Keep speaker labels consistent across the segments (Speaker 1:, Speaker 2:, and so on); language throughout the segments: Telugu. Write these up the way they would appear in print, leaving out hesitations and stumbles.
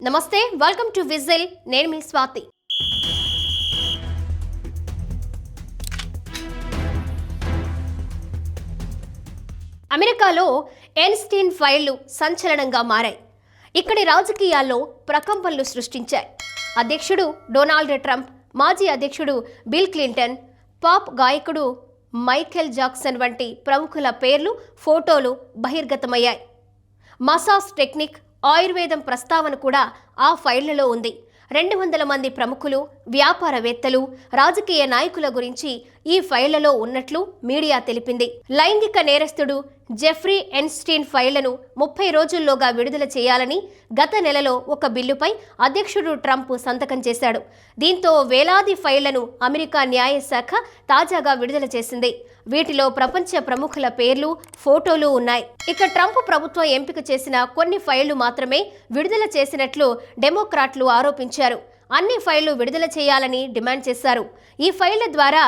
Speaker 1: నమస్తే, వెల్కమ్ టు విజిల్. నేను మీ స్వాతి. అమెరికాలో ఎన్స్టీన్ ఫైళ్లు సంచలనంగా మారాయి. ఇక్కడి రాజకీయాల్లో ప్రకంపనలు సృష్టించాయి. అధ్యక్షుడు డొనాల్డ్ ట్రంప్, మాజీ అధ్యక్షుడు బిల్ క్లింటన్, పాప్ గాయకుడు మైఖేల్ జాక్సన్ వంటి ప్రముఖుల పేర్లు, ఫోటోలు బహిర్గతమయ్యాయి. మసాజ్ టెక్నిక్, ఆయుర్వేదం ప్రస్తావన కూడా ఆ ఫైళ్లలో ఉంది. 200 మంది ప్రముఖులు, వ్యాపారవేత్తలు, రాజకీయ నాయకుల గురించి ఈ ఫైళ్లలో ఉన్నట్లు మీడియా తెలిపింది. లైంగిక నేరస్తుడు జెఫ్రీ ఎన్స్టీన్ ఫైళ్లను 30 రోజుల్లోగా విడుదల చేయాలని గత నెలలో ఒక బిల్లుపై అధ్యక్షుడు ట్రంప్ సంతకం చేశాడు. దీంతో వేలాది ఫైళ్లను అమెరికా న్యాయశాఖ తాజాగా విడుదల చేసింది. వీటిలో ప్రపంచ ప్రముఖుల పేర్లు, ఫోటోలు ఉన్నాయి. ఇక ట్రంప్ ప్రభుత్వం ఎంపిక చేసిన కొన్ని ఫైళ్లు మాత్రమే విడుదల చేసినట్లు డెమోక్రాట్లు ఆరోపించారు. అన్ని ఫైళ్లు విడుదల చేయాలని డిమాండ్ చేశారు. ఈ ఫైళ్ల ద్వారా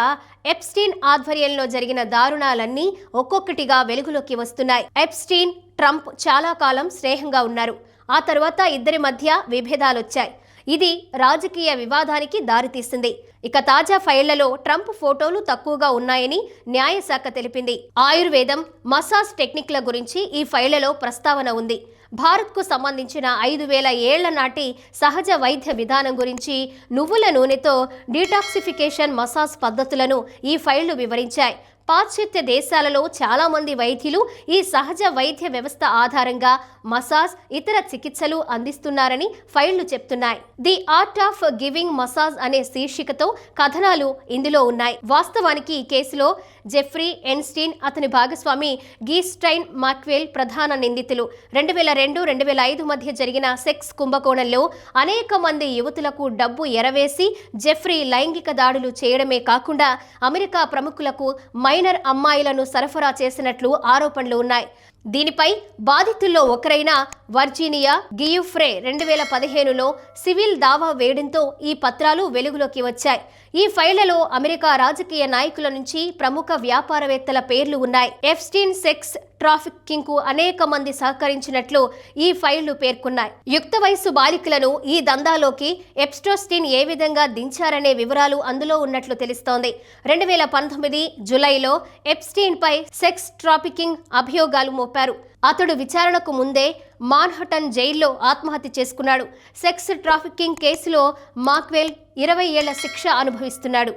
Speaker 1: ఎప్స్టీన్ ఆధ్వర్యంలో జరిగిన దారుణాలన్నీ ఒక్కొక్కటిగా వెలుగులోకి వస్తున్నాయి. ఎప్స్టీన్, ట్రంప్ చాలా కాలం స్నేహంగా ఉన్నారు. ఆ తర్వాత ఇద్దరి మధ్య విభేదాలొచ్చాయి. ఇది రాజకీయ వివాదానికి దారితీసింది. ఇక తాజా ఫైళ్లలో ట్రంప్ ఫోటోలు తక్కువగా ఉన్నాయని న్యాయశాఖ తెలిపింది. ఆయుర్వేదం, మసాజ్ టెక్నిక్ల గురించి ఈ ఫైళ్లలో ప్రస్తావన ఉంది. భారత్కు సంబంధించిన 5000 ఏళ్ల నాటి సహజ వైద్య విధానం గురించి, నువ్వుల నూనెతో డీటాక్సిఫికేషన్ మసాజ్ పద్ధతులను ఈ ఫైళ్లు వివరించాయి. పాశ్చాత్య దేశాలలో చాలా మంది వైద్యులు ఈ సహజ వైద్య వ్యవస్థ ఆధారంగా మసాజ్, ఇతర చికిత్సలు అందిస్తున్నారని ఫైళ్లు చెప్తున్నాయి. The art of giving massage అనే శీర్షికతో కథనాలు ఇందులో ఉన్నాయి. వాస్తవానికి ఈ కేసులో జెఫ్రీ ఎన్స్టీన్, అతని భాగస్వామి గీస్టైన్ మాక్వెల్ ప్రధాన నిందితులు. 2002-2005 మధ్య జరిగిన సెక్స్ కుంభకోణంలో అనేక మంది యువతులకు డబ్బు ఎరవేసి జెఫ్రీ లైంగిక దాడులు చేయడమే కాకుండా అమెరికా ప్రముఖులకు మైనర్ అమ్మాయిలను సరఫరా చేసినట్లు ఆరోపణలు ఉన్నాయి. దీనిపై బాధితుల్లో ఒకరైన వర్జీనియా గియుఫ్రే 2015లో సివిల్ దావా వేయడంతో ఈ పత్రాలు వెలుగులోకి వచ్చాయి. ఈ ఫైళ్లలో అమెరికా రాజకీయ నాయకుల నుంచి ప్రముఖ వ్యాపారవేత్తల పేర్లు ఉన్నాయి. ఎప్స్టీన్ సెక్స్ ట్రాఫికింగ్ కు అనేక మంది సహకరించినట్లు ఈ ఫైళ్లు పేర్కొన్నాయి. యుక్త వయసు బాలికలను ఈ దందాలోకి ఎప్స్టోస్టీన్ ఏ విధంగా దించారనే వివరాలు అందులో ఉన్నట్లు తెలుస్తోంది. 2019 జూలైలో ఎప్స్టీన్ పై సెక్స్ ట్రాఫికింగ్ అభియోగాలు మోపారు. అతడు విచారణకు ముందే మాన్హటన్ జైల్లో ఆత్మహత్య చేసుకున్నాడు. సెక్స్ ట్రాఫికింగ్ కేసులో మాక్వెల్ 20 ఏళ్ల శిక్ష అనుభవిస్తున్నాడు.